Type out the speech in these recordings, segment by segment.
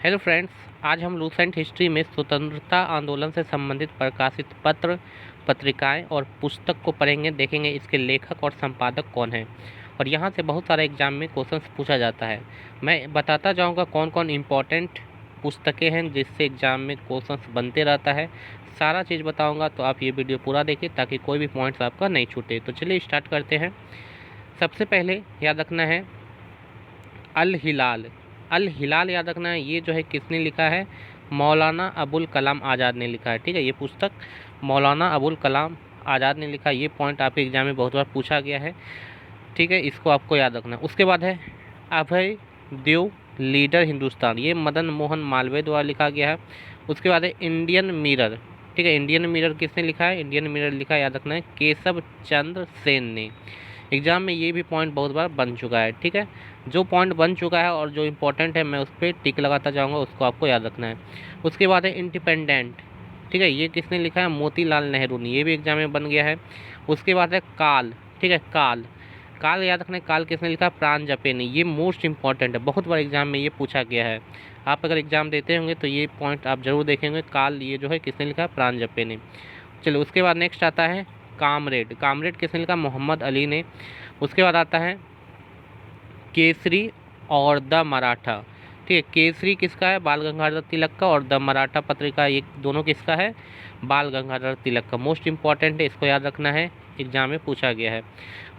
Hello friends, आज हम Lucent history में स्वतंत्रता आंदोलन से संबंधित प्रकाशित पत्र, पत्रिकाएं और पुस्तक को पढ़ेंगे। देखेंगे इसके लेखक और संपादक कौन हैं। और यहाँ से बहुत सारे एग्जाम में क्वेश्चंस पूछा जाता है। मैं बताता जाऊँगा कौन कौन इम्पोर्टेंट पुस्तकें हैं जिससे एग्जाम में क्वेश्चंस बनते रहता है। सारा चीज़ बताऊँगा, तो आप ये वीडियो पूरा देखिए ताकि कोई भी पॉइंट्स आपका नहीं छूटे। तो चलिए स्टार्ट करते हैं। सबसे पहले याद रखना है अल हिलाल। अल हिलाल याद रखना है, ये जो है किसने लिखा है? मौलाना अबुल कलाम आज़ाद ने लिखा है। ठीक है, ये पुस्तक मौलाना अबुल कलाम आज़ाद ने लिखा है। ये पॉइंट आपके एग्जाम में बहुत बार पूछा गया है। ठीक है, इसको आपको याद रखना है। उसके बाद है अभय देव लीडर हिंदुस्तान, ये मदन मोहन मालवीय द्वारा लिखा गया है। उसके बाद है इंडियन मिरर। ठीक है, इंडियन मिरर किसने लिखा है? इंडियन मिरर लिखा है, याद रखना है, केशव चंद्र सेन ने। एग्जाम में ये भी पॉइंट बहुत बार बन चुका है। ठीक है, जो पॉइंट बन चुका है और जो इम्पोर्टेंट है मैं उस पर टिक लगाता जाऊँगा, उसको आपको याद रखना है। उसके बाद है इंडिपेंडेंट। ठीक है, ये किसने लिखा है? मोतीलाल नेहरू ने। ये भी एग्जाम में बन गया है। उसके बाद है काल। ठीक है, काल, काल याद रखना है, काल किसने लिखा? प्राण जपे ने। ये मोस्ट इंपॉर्टेंट है, बहुत बार एग्जाम में ये पूछा गया है। आप अगर एग्जाम देते होंगे तो ये पॉइंट आप जरूर देखेंगे। काल, ये जो है किसने लिखा? प्राण जपे ने। चलो, उसके बाद नेक्स्ट आता है कामरेड। कामरेड किसने लिखा? मोहम्मद अली ने। उसके बाद आता है केसरी और द मराठा। ठीक है, केसरी किसका है? बाल गंगाधर तिलक का। और द मराठा पत्रिका, ये दोनों किसका है? बाल गंगाधर तिलक का। मोस्ट इंपॉर्टेंट है, इसको याद रखना है, एग्जाम में पूछा गया है।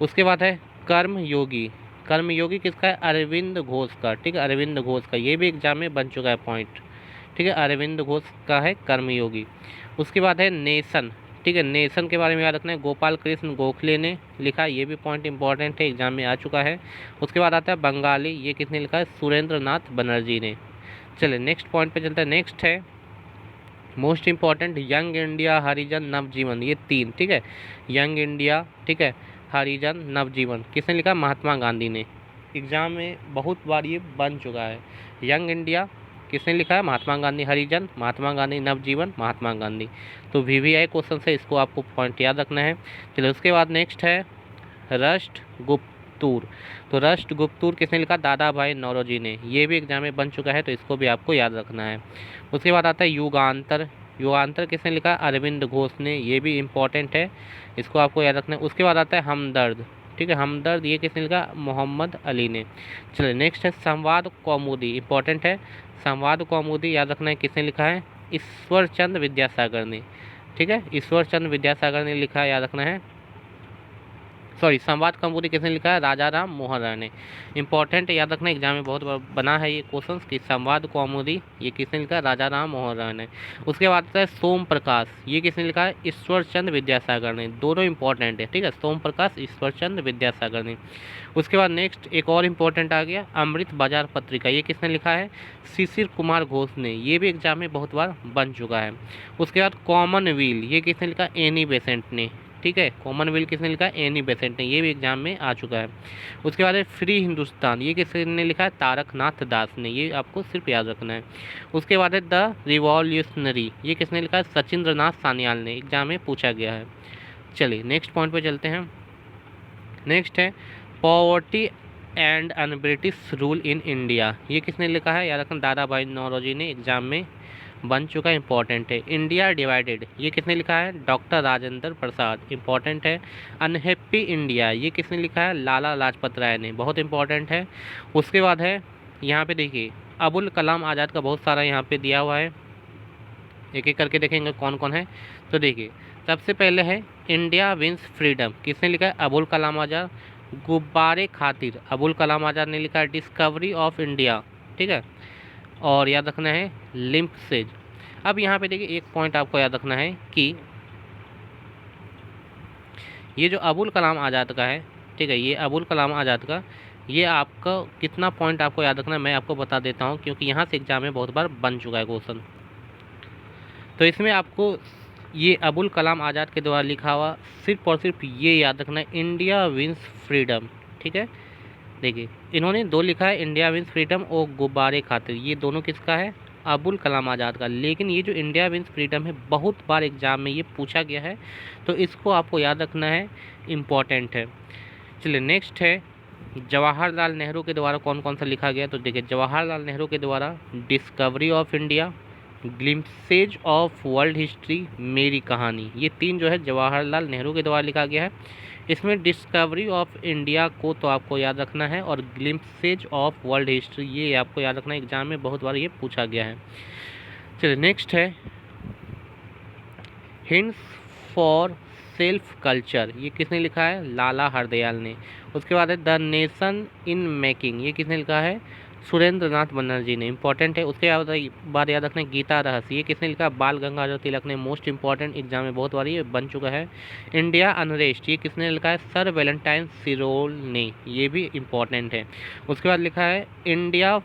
उसके बाद है कर्मयोगी। कर्मयोगी किसका है? अरविंद घोष का। ठीक है, अरविंद घोष का, ये भी एग्जाम में बन चुका है पॉइंट। ठीक है, अरविंद घोष का है कर्मयोगी। उसके बाद है नेशन। ठीक है, नेशन के बारे में याद रखना है, गोपाल कृष्ण गोखले ने लिखा। ये भी पॉइंट इंपॉर्टेंट है, एग्जाम में आ चुका है। उसके बाद आता है बंगाली। ये किसने लिखा है? सुरेंद्र नाथ बनर्जी ने। चलिए नेक्स्ट पॉइंट पे चलते हैं। नेक्स्ट है मोस्ट इंपॉर्टेंट यंग इंडिया हरिजन नवजीवन। ये तीन, ठीक है, यंग इंडिया, ठीक है, हरिजन नवजीवन, किसने लिखा? महात्मा गांधी ने। एग्जाम में बहुत बार ये बन चुका है। यंग इंडिया किसने लिखा है? महात्मा गांधी। हरिजन महात्मा गांधी, नवजीवन महात्मा गांधी। तो VVI क्वेश्चन से इसको आपको पॉइंट याद रखना है। चलिए उसके बाद नेक्स्ट है राष्ट्रगुप्तूर। तो राष्ट्रगुप्तूर किसने लिखा? दादा भाई नौरोजी ने। ये भी एग्जाम में बन चुका है, तो इसको भी आपको याद रखना है। उसके बाद आता है युगांतर। युगांतर किसने लिखा? अरविंद घोष ने। ये भी इम्पोर्टेंट है, इसको आपको याद रखना है। उसके बाद आता है हमदर्द। ठीक है, हमदर्द, ये किसने लिखा? मोहम्मद अली ने। चलिए नेक्स्ट है संवाद कौमुदी। इंपॉर्टेंट है, संवाद कौमुदी याद रखना है, किसने लिखा है? ईश्वर चंद्र विद्यासागर ने। ठीक है, ईश्वर चंद्र विद्यासागर ने लिखा है, याद रखना है। सॉरी, संवाद कौमुदी किसने लिखा है? राजा राम मोहन राय ने। इंपॉर्टेंट याद रखना, एग्जाम में बहुत बार बना है ये क्वेश्चन कि संवाद कौमुदी ये किसने लिखा है? राजा राम मोहन राय ने। उसके बाद आता है सोम प्रकाश। ये किसने लिखा है? ईश्वर चंद्र विद्यासागर ने। दोनों इंपॉर्टेंट है। ठीक है, सोम प्रकाश, ईश्वर चंद्र विद्यासागर ने। उसके बाद नेक्स्ट एक और इम्पोर्टेंट आ गया, अमृत बाजार पत्रिका। ये किसने लिखा है? शिशिर कुमार घोष ने। ये भी एग्जाम में बहुत बार बन चुका है। उसके बाद कॉमनवेल्थ, ये किसने लिखा? एनी बेसेंट ने। ठीक है, कॉमनवेल्थ किसने लिखा है? एनी बेसेंट ने। ये भी एग्जाम में आ चुका है। उसके बाद है फ्री हिंदुस्तान। ये किसने लिखा है? तारकनाथ दास ने। ये आपको सिर्फ याद रखना है। उसके बाद है द रिवॉल्यूशनरी। ये किसने लिखा है? सचिंद्र नाथ सान्याल ने। एग्जाम में पूछा गया है। चलिए नेक्स्ट पॉइंट पे चलते हैं। नेक्स्ट है poverty and un British rule in India. ये किसने लिखा है? याद रखना, दादा भाई नौरोजी ने। एग्जाम में बन चुका है, इंपॉर्टेंट है। इंडिया डिवाइडेड, ये किसने लिखा है? डॉक्टर राजेंद्र प्रसाद। इंपॉर्टेंट है। अनहैप्पी इंडिया, ये किसने लिखा है? लाला लाजपत राय ने। बहुत इंपॉर्टेंट है। उसके बाद है यहाँ पे देखिए अबुल कलाम आज़ाद का बहुत सारा यहाँ पे दिया हुआ है, एक एक करके देखेंगे कौन कौन है। तो देखिए सबसे पहले है इंडिया विंस फ्रीडम, किसने लिखा है? अबुल कलाम आज़ाद। गुब्बारे खातिर, अबुल कलाम आज़ाद ने लिखा है। डिस्कवरी ऑफ इंडिया, ठीक है, और याद रखना है लिम्पसेज। अब यहाँ पे देखिए एक पॉइंट आपको याद रखना है कि ये जो अबुल कलाम आज़ाद का है, ठीक है, ये अबुल कलाम आज़ाद का, ये आपका कितना पॉइंट आपको याद रखना है मैं आपको बता देता हूँ, क्योंकि यहाँ से एग्जाम में बहुत बार बन चुका है क्वेश्चन। तो इसमें आपको ये अबुल कलाम आज़ाद के द्वारा लिखा हुआ सिर्फ और सिर्फ ये याद रखना है, इंडिया विंस फ्रीडम। ठीक है, देखिए इन्होंने दो लिखा है, इंडिया विंस फ्रीडम और गुब्बारे खातिर। ये दोनों किसका है? अबुल कलाम आज़ाद का। लेकिन ये जो इंडिया विंस फ्रीडम है बहुत बार एग्जाम में ये पूछा गया है, तो इसको आपको याद रखना है, इम्पॉर्टेंट है। चलिए नेक्स्ट है जवाहरलाल नेहरू के द्वारा कौन कौन सा लिखा गया? तो देखिए, जवाहरलाल नेहरू के द्वारा discovery of India, glimpses of world history, Meri Kahani, ये 3 जो है जवाहरलाल नेहरू के द्वारा लिखा गया है। इसमें डिस्कवरी ऑफ इंडिया को तो आपको याद रखना है, और ग्लिम्पसेज ऑफ वर्ल्ड हिस्ट्री ये आपको याद रखना है, एग्जाम में बहुत बार ये पूछा गया है। चलिए नेक्स्ट है हिंट्स फॉर सेल्फ कल्चर, ये किसने लिखा है? लाला हरदयाल ने। उसके बाद है द नेशन इन मेकिंग, ये किसने लिखा है? सुरेंद्र नाथ बनर्जी ने, इंपॉर्टेंट है। उसके बाद याद रखना है गीता रहस्य, ये किसने लिखा? बाल गंगाधर तिलक ने, मोस्ट इंपॉर्टेंट, एग्जाम में बहुत बार ये बन चुका है। इंडिया अनरेस्ट, ये किसने लिखा है? सर वैलेंटाइन सिरोल ने, ये भी इंपॉर्टेंट है। उसके बाद लिखा है इंडिया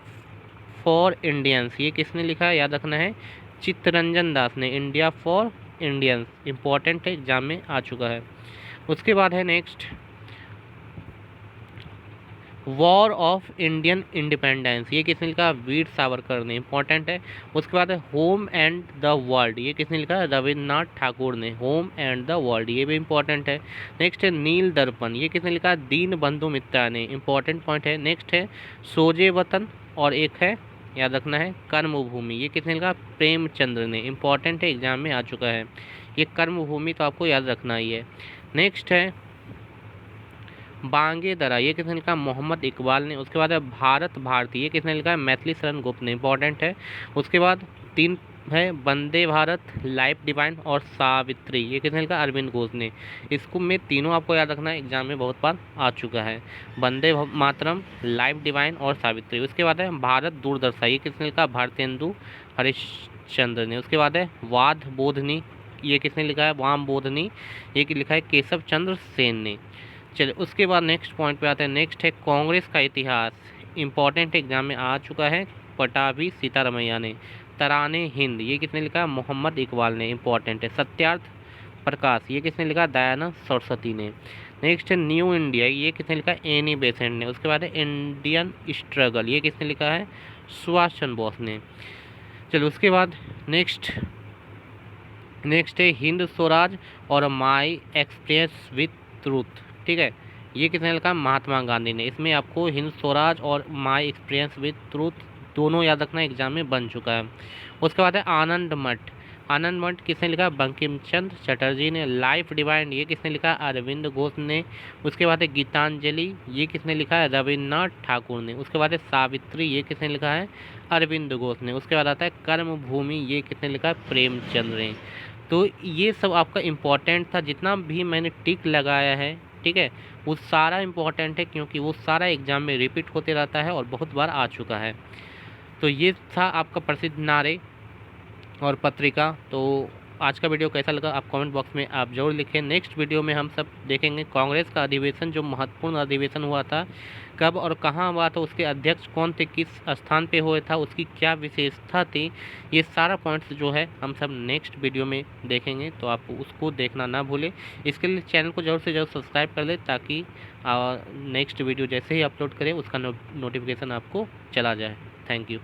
फॉर इंडियंस, ये किसने लिखा है? याद रखना है चित्तरंजन दास ने, इंडिया फॉर इंडियंस, इंपॉर्टेंट है, एग्जाम में आ चुका है। उसके बाद है next war of Indian independence, ये किसने लिखा? वीर सावरकर ने, इंपॉर्टेंट है। उसके बाद है होम एंड द वर्ल्ड, ये किसने लिखा? रविन्द्रनाथ ठाकुर ने, होम एंड द वर्ल्ड, ये भी इंपॉर्टेंट है। नेक्स्ट है नील दर्पण, ये किसने लिखा? दीन बंधु मित्रा ने, इंपॉर्टेंट पॉइंट है। नेक्स्ट है सोजे वतन, और एक है याद रखना है कर्मभूमि, ये किसने लिखा? प्रेमचंद्र ने, इंपॉर्टेंट है, एग्जाम में आ चुका है। ये कर्मभूमि तो आपको याद रखना ही है। नेक्स्ट है बांगे दरा, ये किसने लिखा? मोहम्मद इकबाल ने। उसके बाद है भारत भारती, ये किसने लिखा है? मैथिली शरण गुप्त ने, इंपॉर्टेंट है। उसके बाद 3 है वंदे भारत, लाइफ डिवाइन और सावित्री, ये किसने लिखा? अरविंद घोष ने। इसको में तीनों आपको याद रखना है, एग्जाम में बहुत बार आ चुका है, वंदे मातरम, लाइफ डिवाइन और सावित्री। उसके बाद है भारत दूरदर्शन, ये किसने लिखा? भारतेंदु हरिश्चंद्र ने। उसके बाद है वाद बोधनी, ये किसने लिखा है? वाम बोधनी, ये लिखा है केशव चंद्र सेन ने। चलिए उसके बाद नेक्स्ट पॉइंट पे आते हैं। नेक्स्ट है कांग्रेस का इतिहास, इंपॉर्टेंट एग्जाम में आ चुका है, पटाभी सीतारमैया ने। तराने हिंद, ये किसने लिखा? मोहम्मद इकबाल ने, इंपॉर्टेंट है। सत्यार्थ प्रकाश, ये किसने लिखा? दयानंद सरस्वती ने। नेक्स्ट है न्यू इंडिया, ये किसने लिखा? एनी बेसेंट ने। उसके बाद है इंडियन स्ट्रगल, ये किसने लिखा है? सुभाष चंद्र बोस ने। चलो उसके बाद नेक्स्ट है हिंद स्वराज और माई एक्सपीरियंस विथ ट्रूथ, ठीक है, ये किसने लिखा? महात्मा गांधी ने। इसमें आपको हिंद स्वराज और माई एक्सपीरियंस विथ ट्रूथ दोनों याद रखना, एग्जाम में बन चुका है। उसके बाद है आनंद मठ, आनंद मठ किसने लिखा? बंकिम चंद्र चटर्जी ने। लाइफ डिवाइन, ये किसने लिखा? अरविंद घोष ने। उसके बाद है गीतांजलि, ये किसने लिखा है? रविन्द्रनाथ ठाकुर ने। उसके बाद है सावित्री, ये किसने लिखा है? अरविंद घोष ने। उसके बाद आता है कर्मभूमि, ये किसने लिखा है? प्रेमचंद्र ने। तो ये सब आपका इम्पोर्टेंट था, जितना भी मैंने टिक लगाया है, ठीक है, वो सारा इम्पोर्टेंट है, क्योंकि वो सारा एग्जाम में रिपीट होते रहता है और बहुत बार आ चुका है। तो ये था आपका प्रसिद्ध नारे और पत्रिका। तो आज का वीडियो कैसा लगा आप कमेंट बॉक्स में आप जरूर लिखें। नेक्स्ट वीडियो में हम सब देखेंगे कांग्रेस का अधिवेशन, जो महत्वपूर्ण अधिवेशन हुआ था, कब और कहाँ हुआ था, उसके अध्यक्ष कौन थे, किस स्थान पे हुआ था, उसकी क्या विशेषता थी, ये सारा पॉइंट्स जो है हम सब नेक्स्ट वीडियो में देखेंगे। तो आप उसको देखना ना भूलें। इसके लिए चैनल को ज़रूर से ज़रूर सब्सक्राइब कर लें, ताकि नेक्स्ट वीडियो जैसे ही अपलोड करें उसका नोटिफिकेशन आपको चला जाए। Thank you.